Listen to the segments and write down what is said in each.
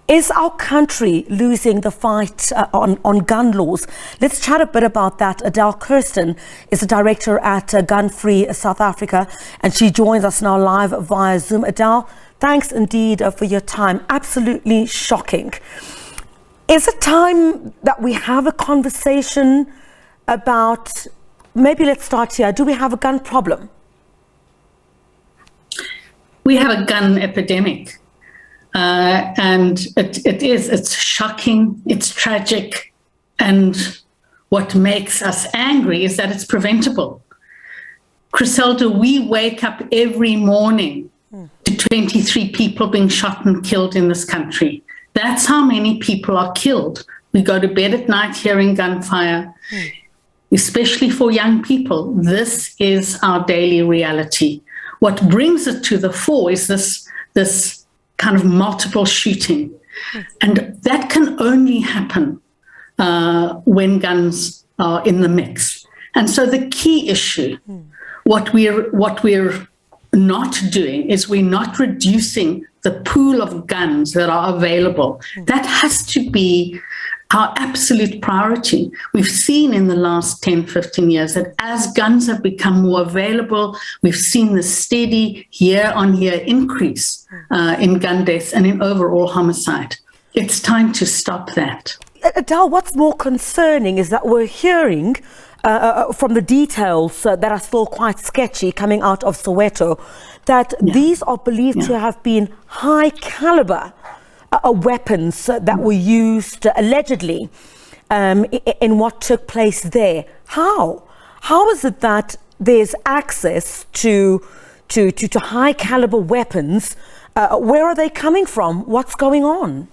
Is our country losing the fight on gun laws? Let's chat a bit about that. Adèle Kirsten is the director at Gun Free South Africa, and she joins us now live via Zoom. Adèle, thanks indeed for your time. Absolutely shocking. Is it time that we have a conversation about, maybe let's start here, do we have a gun problem? We have a gun epidemic. And it's shocking, it's tragic, and what makes us angry is that it's preventable. Griselda, we wake up every morning to 23 people being shot and killed in this country. That's how many people are killed. We go to bed at night hearing gunfire, especially for young people. This is our daily reality. What brings it to the fore is this kind of multiple shooting. And that can only happen when guns are in the mix. And so the key issue, what we're not doing is we're not reducing the pool of guns that are available. That has to be our absolute priority. We've seen in the last 10, 15 years that as guns have become more available, we've seen the steady year-on-year increase in gun deaths and in overall homicide. It's time to stop that. Adèle, what's more concerning is that we're hearing from the details that are still quite sketchy coming out of Soweto, that these are believed to have been high caliber weapons that were used allegedly in what took place there. How is it that there's access to high caliber weapons? Where are they coming from? What's going on?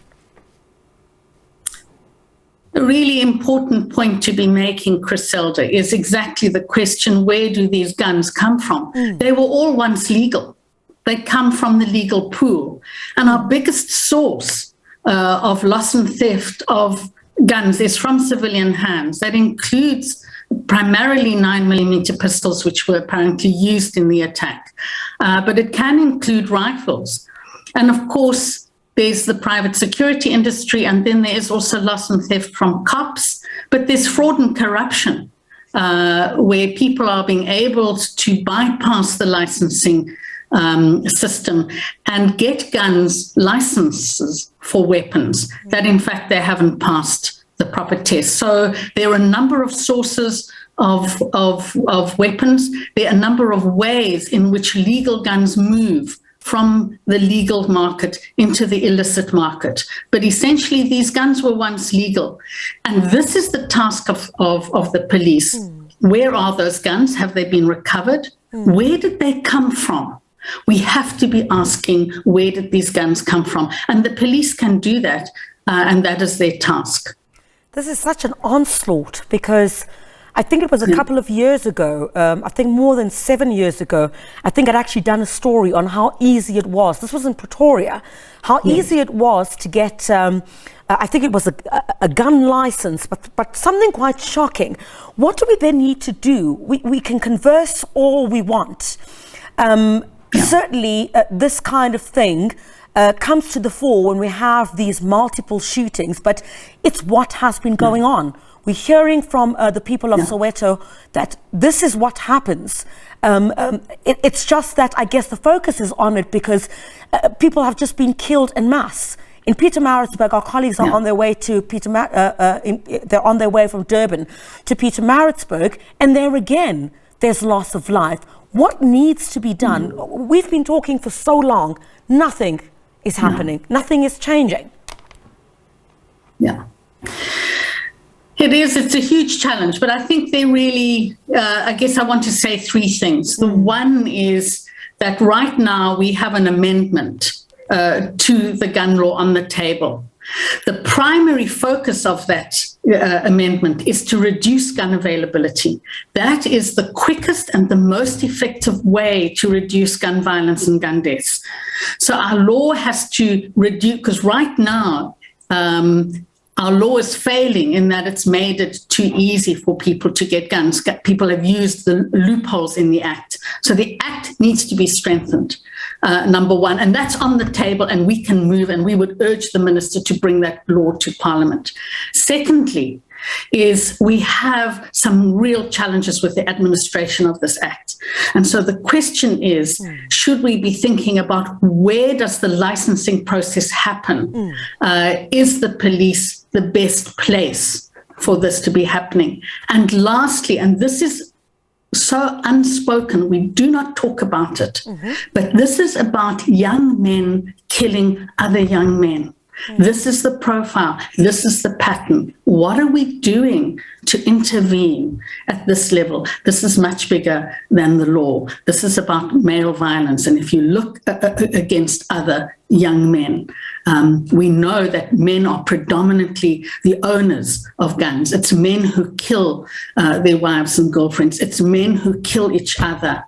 A really important point to be making, Griselda, is exactly the question, where do these guns come from? They were all once legal. They come from the legal pool. And our biggest source of loss and theft of guns is from civilian hands. That includes primarily 9mm pistols, which were apparently used in the attack. But it can include rifles. And of course, there's the private security industry, and then there is also loss and theft from cops. But there's fraud and corruption, where people are being able to bypass the licensing system and get guns licenses for weapons that in fact they haven't passed the proper test. So there are a number of sources of weapons. There are a number of ways in which legal guns move from the legal market into the illicit market. But essentially these guns were once legal. And this is the task of the police. Where are those guns? Have they been recovered? Where did they come from? We have to be asking, where did these guns come from? And the police can do that, and that is their task. This is such an onslaught, because I think it was a couple of years ago, I think more than 7 years ago, I think I'd actually done a story on how easy it was. This was in Pretoria, how easy it was to get, I think it was a gun license, but something quite shocking. What do we then need to do? We can converse all we want. Certainly, this kind of thing comes to the fore when we have these multiple shootings, but it's what has been going on. We're hearing from the people of Soweto that this is what happens. It's just that I guess the focus is on it because people have just been killed en masse. In Pietermaritzburg, our colleagues are on their way to they're on their way from Durban to Pietermaritzburg, and there again, there's loss of life. What needs to be done? We've been talking for so long. Nothing is happening. Nothing is changing. Yeah. It is. It's a huge challenge. But I think they really, I guess I want to say three things. The one is that right now we have an amendment to the gun law on the table. The primary focus of that amendment is to reduce gun availability. That is the quickest and the most effective way to reduce gun violence and gun deaths. So our law has to reduce, because right now our law is failing in that it's made it too easy for people to get guns. People have used the loopholes in the Act. So the Act needs to be strengthened. number one. And that's on the table, and we can move, and we would urge the minister to bring that law to Parliament. Secondly, is we have some real challenges with the administration of this act. And so the question is, should we be thinking about where does the licensing process happen? Is the police the best place for this to be happening? And lastly, and this is so unspoken, we do not talk about it, but this is about young men killing other young men. This is the profile. This is the pattern. What are we doing to intervene at this level? This is much bigger than the law. This is about male violence. And if you look against other young men, we know that men are predominantly the owners of guns. It's men who kill their wives and girlfriends. It's men who kill each other.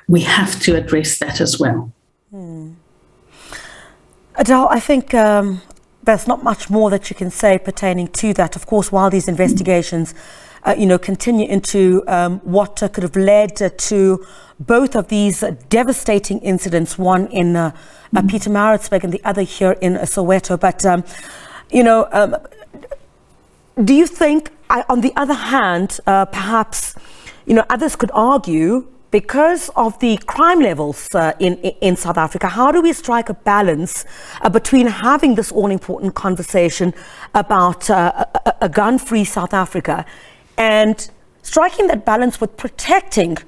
We have to address that as well. Adèle, I think there's not much more that you can say pertaining to that. Of course, while these investigations, continue into what could have led to both of these devastating incidents, one in Pietermaritzburg and the other here in Soweto. But, do you think, on the other hand, perhaps, others could argue, because of the crime levels in South Africa, how do we strike a balance between having this all-important conversation about a gun-free South Africa and striking that balance with protecting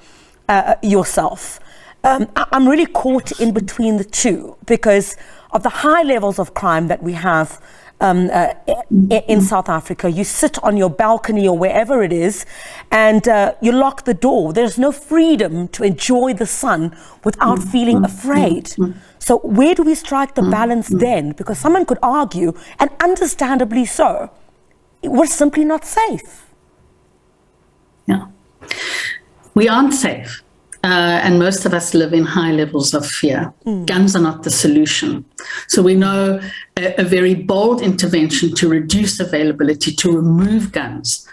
yourself? I'm really caught in between the two because of the high levels of crime that we have in South Africa. You sit on your balcony or wherever it is and you lock the door. There's no freedom to enjoy the sun without feeling afraid. So where do we strike the balance then? Because someone could argue, and understandably so, we're simply not safe. Yeah, we aren't safe. And most of us live in high levels of fear. Guns are not the solution. So we know a very bold intervention to reduce availability, to remove guns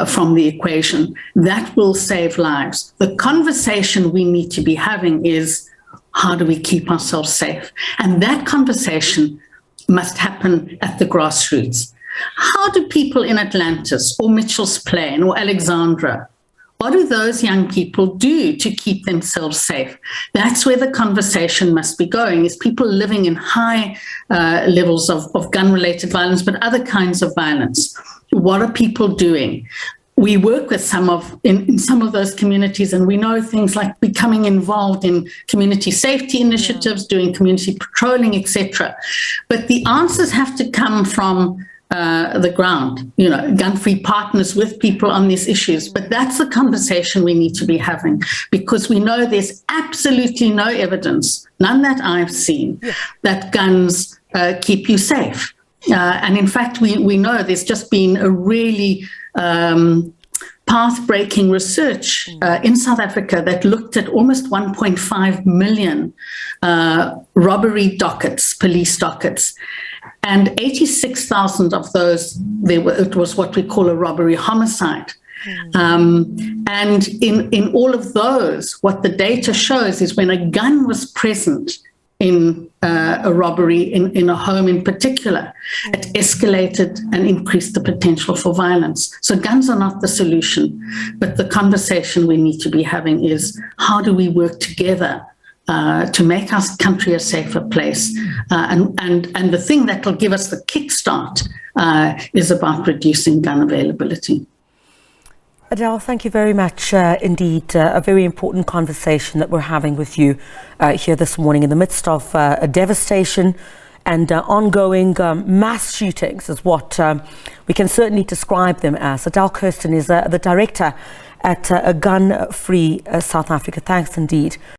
from the equation, that will save lives. The conversation we need to be having is, how do we keep ourselves safe? And that conversation must happen at the grassroots. How do people in Atlantis or Mitchell's Plain or Alexandra, what do those young people do to keep themselves safe? That's where the conversation must be going, is people living in high levels of gun-related violence, but other kinds of violence. What are people doing? We work with in some of those communities, and we know things like becoming involved in community safety initiatives, doing community patrolling, etc. But the answers have to come from the ground, gun-free partners with people on these issues. But that's the conversation we need to be having, because we know there's absolutely no evidence, none that I've seen, that guns keep you safe. And in fact, we know there's just been a really path-breaking research in South Africa that looked at almost 1.5 million robbery dockets, police dockets. And 86,000 of those, it was what we call a robbery homicide. And in all of those, what the data shows is when a gun was present in a robbery, in a home in particular, it escalated and increased the potential for violence. So guns are not the solution, but the conversation we need to be having is, how do we work together to make our country a safer place? And the thing that will give us the kickstart is about reducing gun availability. Adèle, thank you very much indeed. A very important conversation that we're having with you here this morning in the midst of a devastation and ongoing mass shootings is what we can certainly describe them as. Adèle Kirsten is the director at a Gun Free South Africa. Thanks indeed.